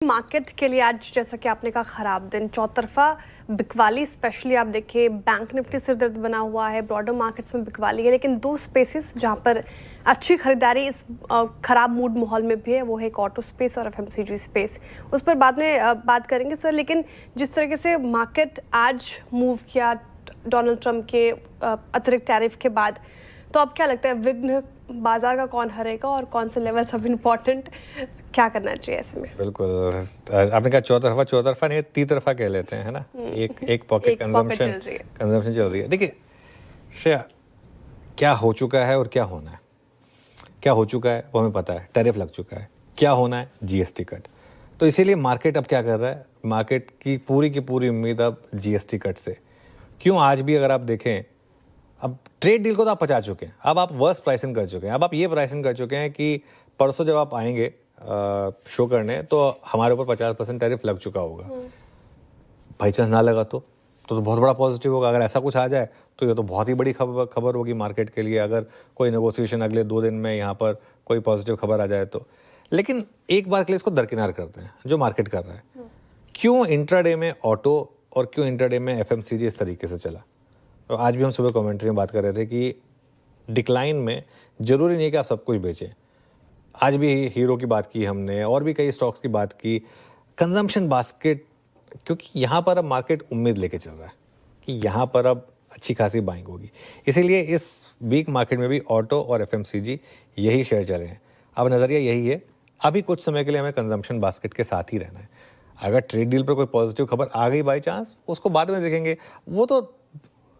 Market के लिए आज जैसा कि आपने कहा खराब दिन, चौतरफा बिकवाली, स्पेशली आप देखिए बैंक निफ्टी सिर दर्द बना हुआ है, ब्रॉडर मार्केट्स में बिकवाली है, लेकिन दो स्पेसेस जहां पर अच्छी खरीदारी इस खराब मूड माहौल में भी है वो है एक ऑटो स्पेस और एफएमसीजी स्पेस। उस पर बाद में बात करेंगे सर। लेकिन जिस तरीके से मार्केट आज मूव किया डोनाल्ड ट्रंप के अतिरिक्त टैरिफ के बाद, तो अब क्या लगता है विघ्न बाजार का कौन हरेगा और कौन से लेवल सब इम्पोर्टेंट, क्या करना चाहिए ऐसे में? बिल्कुल, आपने कहा चौतरफा नहीं, तीतरफा कह लेते हैं, है ना। एक पॉकेट कंजम्पशन चल रही है। देखिए श्रेया, क्या हो चुका है और क्या होना है। क्या हो चुका है वो हमें पता है, टैरिफ लग चुका है। क्या होना है, जीएसटी कट। तो इसीलिए मार्केट अब क्या कर रहा है, मार्केट की पूरी उम्मीद अब जीएसटी कट से। क्यों, आज भी अगर आप देखें, अब ट्रेड डील को तो आप पचा चुके हैं, अब आप वर्स्ट प्राइसिंग कर चुके हैं। अब आप ये प्राइसिंग कर चुके हैं कि परसों जब आप आएंगे शो करने तो हमारे ऊपर 50% टैरिफ लग चुका होगा। बाई चांस ना लगा तो बहुत बड़ा पॉजिटिव होगा। अगर ऐसा कुछ आ जाए तो ये तो बहुत ही बड़ी खबर होगी मार्केट के लिए, अगर कोई नेगोशिएशन अगले 2 दिन में यहाँ पर कोई पॉजिटिव खबर आ जाए तो। लेकिन एक बार के लिए इसको दरकिनार करते हैं जो मार्केट कर रहा है। क्यों इंट्राडे में ऑटो और क्यों इंट्राडे में एफएमसीजी इस तरीके से चला। तो आज भी हम सुबह कमेंट्री में बात कर रहे थे कि डिक्लाइन में ज़रूरी नहीं है कि आप सब कुछ बेचें। आज भी हीरो की बात की हमने और भी कई स्टॉक्स की बात की, कंजम्पशन बास्केट, क्योंकि यहाँ पर अब मार्केट उम्मीद लेके चल रहा है कि यहाँ पर अब अच्छी खासी बाइंग होगी। इसीलिए इस वीक मार्केट में भी ऑटो और एफएमसीजी यही शेयर चले हैं। अब नज़रिया यही है, अभी कुछ समय के लिए हमें कंजम्पशन बास्केट के साथ ही रहना है। अगर ट्रेड डील पर कोई पॉजिटिव खबर आ गई बाई चांस, उसको बाद में देखेंगे। वो तो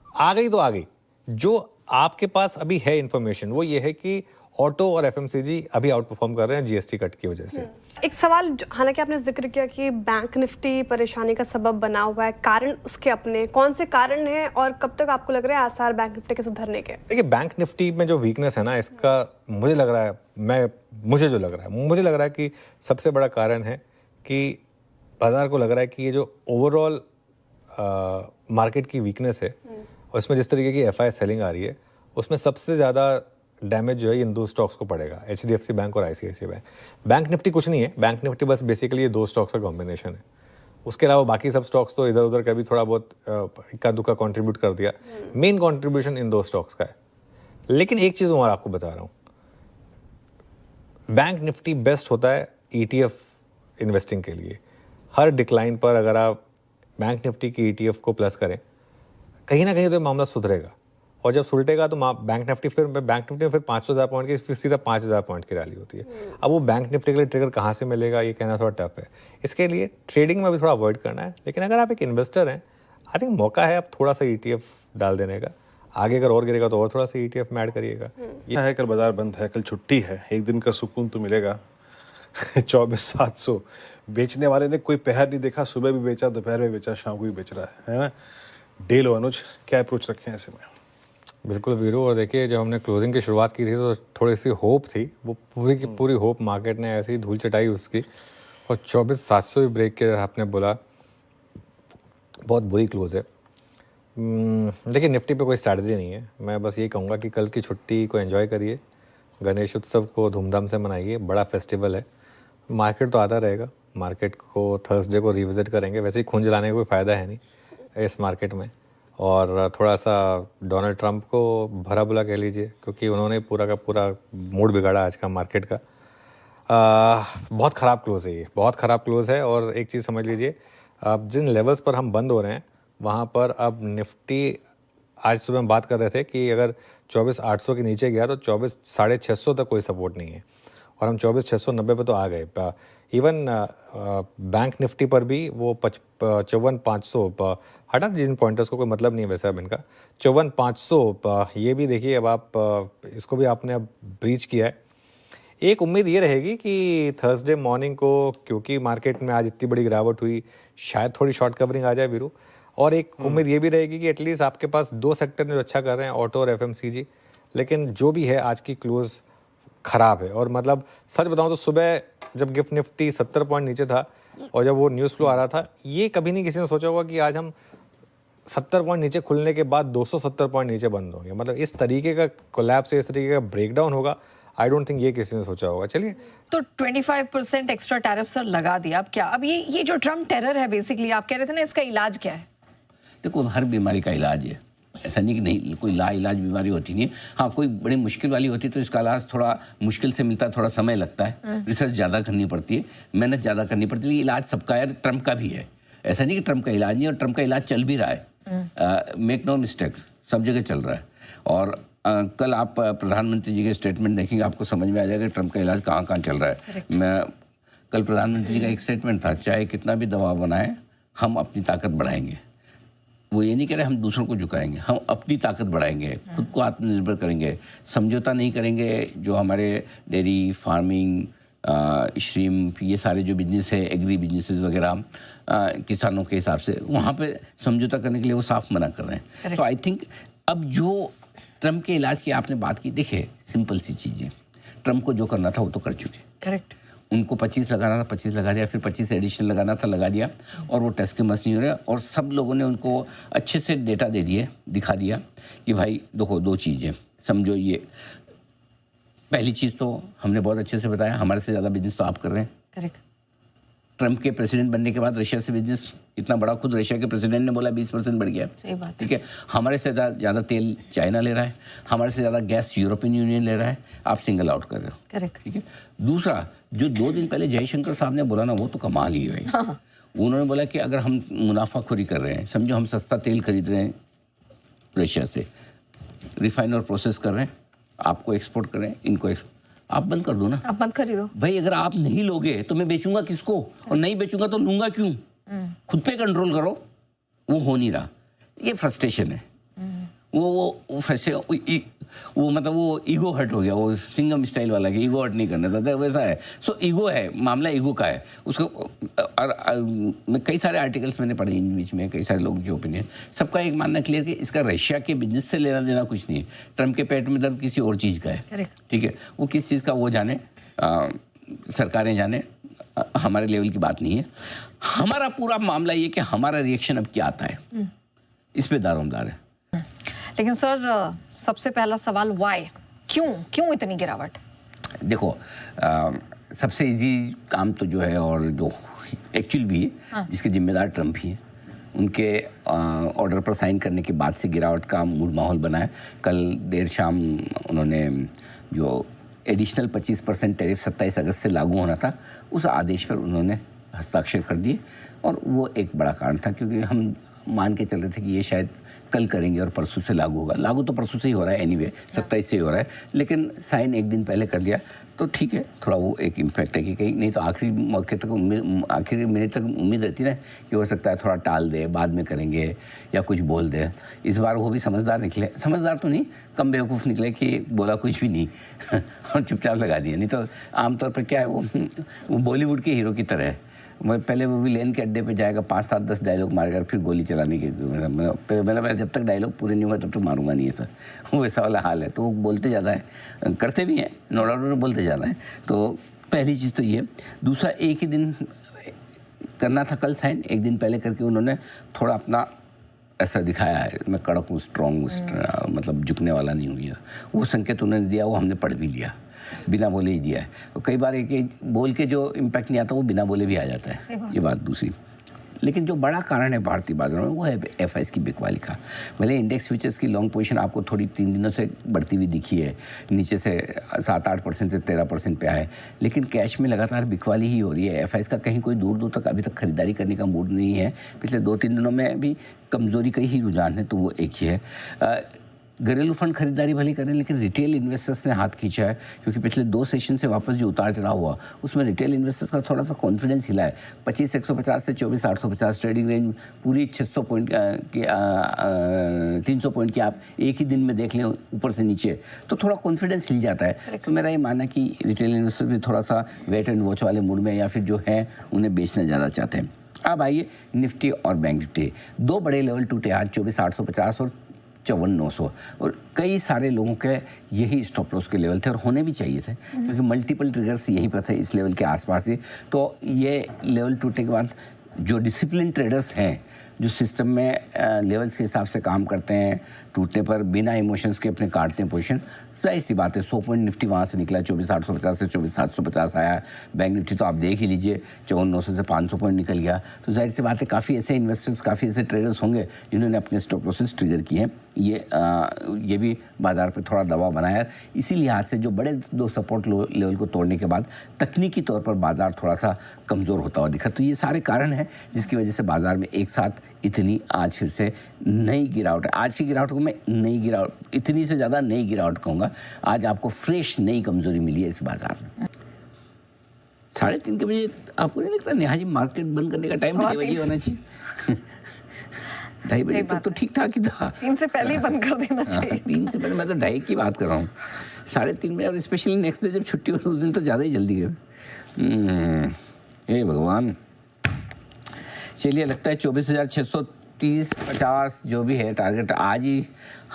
आ गई तो आ गई। जो आपके पास अभी है इंफॉर्मेशन वो ये है कि ऑटो और एफएमसीजी अभी आउट परफॉर्म कर रहे हैं जीएसटी कट की वजह से। एक सवाल, हालांकि आपने जिक्र किया कि बैंक निफ्टी परेशानी का सबब बना हुआ है, कारण उसके अपने कौन से कारण हैं और कब तक आपको लग रहा है आसार बैंक निफ्टी के सुधरने के? देखिए, बैंक निफ्टी में जो वीकनेस है ना, इसका मुझे लग रहा है, मुझे लग रहा है कि सबसे बड़ा कारण है कि बाजार को लग रहा है कि ये जो ओवरऑल मार्केट की वीकनेस है और इसमें जिस तरीके की एफआई सेलिंग आ रही है, उसमें सबसे ज़्यादा डैमेज जो है इन 2 स्टॉक्स को पड़ेगा, एचडीएफसी बैंक और आईसीआईसीआई बैंक। बैंक निफ्टी कुछ नहीं है, बैंक निफ्टी बस बेसिकली ये 2 स्टॉक्स का कॉम्बिनेशन है। उसके अलावा बाकी सब स्टॉक्स तो इधर उधर का भी थोड़ा बहुत इक्का दुक्का कॉन्ट्रीब्यूट कर दिया। मेन कॉन्ट्रीब्यूशन इन 2 स्टॉक्स का है। लेकिन एक चीज़ मैं आपको बता रहा हूँ, बैंक निफ्टी बेस्ट होता है ईटीएफ इन्वेस्टिंग के लिए। हर डिक्लाइन पर अगर आप बैंक निफ्टी की ईटीएफ को प्लस करें, कहीं ना कहीं तो मामला सुधरेगा। और जब सुलटेगा तो बैंक निफ्टी में फिर 500,000 पॉइंट की फिर सीधा 5,000 पॉइंट की रैली होती है। अब वो बैंक निफ्टी के लिए ट्रिगर कहाँ से मिलेगा ये कहना थोड़ा टफ है। इसके लिए ट्रेडिंग में भी थोड़ा अवॉइड करना है। लेकिन अगर आप एक इन्वेस्टर हैं, आई थिंक मौका है अब थोड़ा सा ईटीएफ डाल देने का। आगे अगर और गिरेगा तो और थोड़ा सा ईटीएफ में ऐड करिएगा। यह है, कल बाजार बंद है, कल छुट्टी है, एक दिन का सुकून तो मिलेगा। 24,700 बेचने वाले ने कोई पहर नहीं देखा, सुबह भी बेचा, दोपहर में बेचा, शाम को भी बेच रहा है ना। डे लो अनुज, क्या अप्रोच रखे हैं ऐसे में? बिल्कुल वीरू, और देखिए जब हमने क्लोजिंग की शुरुआत की थी तो थोड़ी सी होप थी, वो पूरी की पूरी होप मार्केट ने ऐसे ही धूल चटाई उसकी, और 24,700 भी ब्रेक के आपने बोला, बहुत बुरी क्लोज है। देखिए निफ्टी पे कोई स्ट्रैटेजी नहीं है। मैं बस ये कहूँगा कि कल की छुट्टी को एंजॉय करिए, गणेश उत्सव को धूमधाम से मनाइए, बड़ा फेस्टिवल है। मार्केट तो आता रहेगा, मार्केट को थर्सडे को रिविजिट करेंगे। वैसे ही खून जलाने का कोई फ़ायदा है नहीं इस मार्केट में। और थोड़ा सा डोनाल्ड ट्रंप को भरा बुला कह लीजिए, क्योंकि उन्होंने पूरा का पूरा मूड बिगाड़ा आज का मार्केट का। बहुत ख़राब क्लोज़ है ये, बहुत ख़राब क्लोज़ है। और एक चीज़ समझ लीजिए, अब जिन लेवल्स पर हम बंद हो रहे हैं वहाँ पर अब निफ्टी, आज सुबह हम बात कर रहे थे कि अगर 24,800 के नीचे गया तो 24,650 तक कोई सपोर्ट नहीं है, और हम 24,690 पे तो आ गए। इवन बैंक निफ्टी पर भी वो 54,500 हटा, जिन पॉइंटर्स को कोई मतलब नहीं है वैसे अब इनका, 54,500 ये भी देखिए। अब आप इसको भी आपने अब ब्रीच किया है। एक उम्मीद ये रहेगी कि थर्सडे मॉर्निंग को, क्योंकि मार्केट में आज इतनी बड़ी गिरावट हुई, शायद थोड़ी शॉर्ट कवरिंग आ जाए वीरू। और एक उम्मीद ये भी रहेगी कि एटलीस्ट आपके पास 2 सेक्टर में जो अच्छा कर रहे हैं, ऑटो और एफएमसीजी। लेकिन जो भी है, आज की क्लोज ख़राब है। और मतलब सच बताऊं तो सुबह जब गिफ्ट निफ्टी 70 पॉइंट नीचे था और जब वो न्यूज़ फ्लो आ रहा था, ये कभी नहीं किसी ने सोचा होगा कि आज हम 70 पॉइंट नीचे खुलने के बाद 270 पॉइंट नीचे बंद होंगे। मतलब इस तरीके का कोलैप्स, इस तरीके का ब्रेकडाउन होगा, आई डोंट थिंक ये किसी ने सोचा होगा। चलिए, तो 25% एक्स्ट्रा टैरिफ सर लगा दिया, अब क्या? अब ये जो ट्रम्प टेरर है बेसिकली, आप कह रहे थे ना, इसका इलाज क्या है? देखो, हर बीमारी का इलाज है, ऐसा नहीं कि नहीं कोई लाइलाज बीमारी होती नहीं है। हाँ, कोई बड़ी मुश्किल वाली होती है तो इसका इलाज थोड़ा मुश्किल से मिलता है, थोड़ा समय लगता है, रिसर्च ज़्यादा करनी पड़ती है, मेहनत ज़्यादा करनी पड़ती है। लेकिन इलाज सबका है, ट्रम्प का भी है। ऐसा नहीं कि ट्रम्प का इलाज नहीं, और ट्रम्प का इलाज चल भी रहा है। मेक नो मिस्टेक, सब जगह चल रहा है। और कल आप प्रधानमंत्री जी के स्टेटमेंट देखेंगे, आपको समझ में आ जाएगा ट्रम्प का इलाज कहाँ कहाँ चल रहा है। मैं कल प्रधानमंत्री जी का एक स्टेटमेंट था, चाहे कितना भी दबाव बनाए, हम अपनी ताकत बढ़ाएंगे। वो ये नहीं कह रहे हम दूसरों को झुकाएंगे, हम अपनी ताकत बढ़ाएंगे, खुद को आत्मनिर्भर करेंगे, समझौता नहीं करेंगे। जो हमारे डेयरी फार्मिंग, श्रिम्प, ये सारे जो बिजनेस है, एग्री बिजनेसेस वगैरह, किसानों के हिसाब से वहाँ पे समझौता करने के लिए वो साफ मना कर रहे हैं। तो आई थिंक अब जो ट्रम्प के इलाज की आपने बात की, देखिए सिंपल सी चीज़ें, ट्रम्प को जो करना था वो तो कर चुके। करेक्ट। उनको 25 लगाना था, 25 लगा दिया, फिर 25 एडिशनल लगाना था, लगा दिया, और वो टेस्ट के मस नहीं हो रहे। और सब लोगों ने उनको अच्छे से डेटा दे दिए, दिखा दिया कि भाई देखो, दो चीज़ें समझो। ये पहली चीज़ तो हमने बहुत अच्छे से बताया, हमारे से ज़्यादा बिजनेस तो आप कर रहे हैं। करेक्ट। ट्रम्प के प्रेसिडेंट बनने के बाद रशिया से बिजनेस इतना बड़ा, खुद रशिया के प्रेसिडेंट ने बोला 20% बढ़ गया। सही बात। ठीक है, हमारे से ज़्यादा तेल चाइना ले रहा है, हमारे से ज़्यादा गैस यूरोपियन यूनियन ले रहा है, आप सिंगल आउट कर रहे हो। करेक्ट। ठीक है। दूसरा, जो 2 दिन पहले जयशंकर साहब ने बोला ना, वो तो कमाल ही है भाई। हाँ। उन्होंने बोला कि अगर हम मुनाफाखोरी कर रहे हैं, समझो हम सस्ता तेल खरीद रहे हैं रशिया से, रिफाइन और प्रोसेस कर रहे हैं, आपको एक्सपोर्ट कर रहे हैं, इनको आप बंद कर दो ना। आप बंद खरीदो भाई, अगर आप नहीं लोगे तो मैं बेचूंगा किसको, और नहीं बेचूंगा तो लूंगा क्यों? खुद पे कंट्रोल करो। वो हो नहीं रहा, ये फ्रस्ट्रेशन है। वो मतलब वो ईगो हर्ट हो गया, वो सिंगम स्टाइल वाला कि ईगो हर्ट नहीं करना था, वैसा है। सो ईगो है, मामला ईगो का है उसको। और कई सारे आर्टिकल्स मैंने पढ़े इन बीच में, कई सारे लोगों की ओपिनियन, सबका एक मानना क्लियर कि इसका रशिया के बिजनेस से लेना देना कुछ नहीं है। ट्रम्प के पेट में दर्द किसी और चीज़ का है। ठीक है, वो किस चीज़ का वो जाने, सरकारें जाने, हमारे लेवल की बात नहीं है। हमारा पूरा मामला ये कि हमारा रिएक्शन अब क्या आता है, इस पे दारोमदार है। लेकिन सर, सबसे पहला सवाल वाई, क्यों इतनी गिरावट? देखो, सबसे इजी काम तो जो है, और जो एक्चुअल भी है, हाँ, जिसके जिम्मेदार ट्रम्प ही है, उनके ऑर्डर पर साइन करने के बाद से गिरावट का मूड माहौल बना है। कल देर शाम उन्होंने जो एडिशनल 25% टैरिफ 27 अगस्त से लागू होना था, उस आदेश पर उन्होंने हस्ताक्षर कर दिए। और वो एक बड़ा कारण था, क्योंकि हम मान के चल रहे थे कि ये शायद कल करेंगे और परसों से लागू होगा। लागू तो परसों से ही हो रहा है, एनीवे 27 से ही हो रहा है, लेकिन साइन एक दिन पहले कर दिया तो ठीक है। थोड़ा वो एक इम्पैक्ट है कि कहीं नहीं तो आखिरी मौके तक, आखिरी मिनट तक उम्मीद रहती है कि हो सकता है थोड़ा टाल दे, बाद में करेंगे या कुछ बोल दे। इस बार वो भी समझदार निकले, समझदार तो नहीं, कम बेवकूफ़ निकले कि बोला कुछ भी नहीं और चुपचाप लगा दिया। नहीं तो आमतौर पर क्या है, वो बॉलीवुड के हीरो की तरह है। मैं पहले वो भी लेन के अड्डे पे जाएगा, 5, 7, 10 डायलॉग मारेगा, फिर गोली चलाने की। मैं जब तक डायलॉग पूरे नहीं होगा तब तक मारूंगा नहीं, ऐसा वो ऐसा वाला हाल है। तो वो बोलते ज़्यादा है, करते भी हैं, नो डाउट, बोलते ज़्यादा है। तो पहली चीज़ तो ये। दूसरा, एक ही दिन करना था कल साइन, एक दिन पहले करके उन्होंने थोड़ा अपना ऐसा दिखाया है, मैं कड़क हूँ, स्ट्रॉन्ग हूँ, मतलब झुकने वाला नहीं हूँ। वो संकेत उन्होंने दिया, वो हमने पढ़ भी लिया, बिना बोले ही दिया है। तो कई बार एक बोल के जो इम्पैक्ट नहीं आता वो बिना बोले भी आ जाता है, ये बात दूसरी। लेकिन जो बड़ा कारण है भारतीय बाजारों में, वो है एफआईएस की बिकवाली का। भले इंडेक्स फ्यूचर्स की लॉन्ग पोजीशन आपको थोड़ी 3 दिनों से बढ़ती हुई दिखी है, नीचे से 7-8% से 13% पे आए, लेकिन कैश में लगातार बिकवाली ही हो रही है। एफआईएस का कहीं कोई दूर दूर तक अभी तक खरीदारी करने का मूड नहीं है। पिछले 2-3 दिनों में भी कमजोरी का ही रुझान है, तो वो एक ही है। घरेलू फंड खरीदारी भले करें, लेकिन रिटेल इन्वेस्टर्स ने हाथ खींचा है, क्योंकि पिछले 2 सेशन से वापस जो उतार चढ़ाव हुआ उसमें रिटेल इन्वेस्टर्स का थोड़ा सा कॉन्फिडेंस हिला है। 25,150 से 24,850 ट्रेडिंग रेंज पूरी 600 पॉइंट की 300 पॉइंट की आप एक ही दिन में देख लें ऊपर से नीचे, तो थोड़ा कॉन्फिडेंस हिल जाता है। तो मेरा ये मानना है कि रिटेल इन्वेस्टर भी थोड़ा सा वेट एंड वॉच वाले मूड में, या फिर जो है उन्हें बेचना ज़्यादा चाहते हैं। अब आइए निफ्टी और बैंक निफ्टी, 2 बड़े लेवल टूटे आज, 24,850 और 54,900, और कई सारे लोगों के यही स्टॉप लॉस के लेवल थे, और होने भी चाहिए थे, क्योंकि मल्टीपल ट्रिगर्स यहीं पर थे इस लेवल के आसपास ही। तो ये लेवल टूटने के बाद जो डिसिप्लिन ट्रेडर्स हैं, जो सिस्टम में लेवल्स के हिसाब से काम करते हैं, टूटने पर बिना इमोशंस के अपने काटते हैं पोजीशन, जाहिर सी बात है 100 पॉइंट निफ्टी वहाँ से निकला, 24,850 से 24,750 आया। बैंक निफ्टी तो आप देख ही लीजिए 54,900 से 500 पॉइंट निकल गया। तो जाहिर सी बात है काफ़ी ऐसे इन्वेस्टर्स, काफ़ी ऐसे ट्रेडर्स होंगे जिन्होंने अपने स्टॉप लॉसेस ट्रिगर किए हैं। ये भी बाजार पर थोड़ा दबाव बनाया। इसी लिहाज से जो बड़े दो सपोर्ट लेवल को तोड़ने के बाद तकनीकी तौर पर बाजार थोड़ा सा कमज़ोर होता हुआ दिखा। तो ये सारे कारण हैं जिसकी वजह से बाजार में एक साथ इतनी आज फिर से नई गिरावट है। आज की गिरावट को मैं नई गिरावट, इतनी से ज़्यादा नई गिरावट कहूँगा। आज आपको फ्रेश नई कमजोरी मिली है इस बाजार में। 3:30 के बजे आपको नहीं लगता नेहा जी मार्केट बंद करने का टाइम 2:30 बजे होना चाहिए? 2:30 बजे तक तो ठीक ठाक ही था। 3 से पहले ही बंद कर देना चाहिए। 3 से पहले, मैं तो 2:30 की बात कर रहा हूँ। 3:30 में, और स्पेशली नेक्स्ट डे जब छुट्टी हो उस दिन तो ज़्यादा ही जल्दी है। हे भगवान। चलिए, लगता है 24,630 50 जो भी है टारगेट, आज ही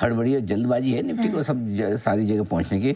हड़बड़ी और जल्दबाजी है निफ्टी को सब सारी जगह पहुंचने की।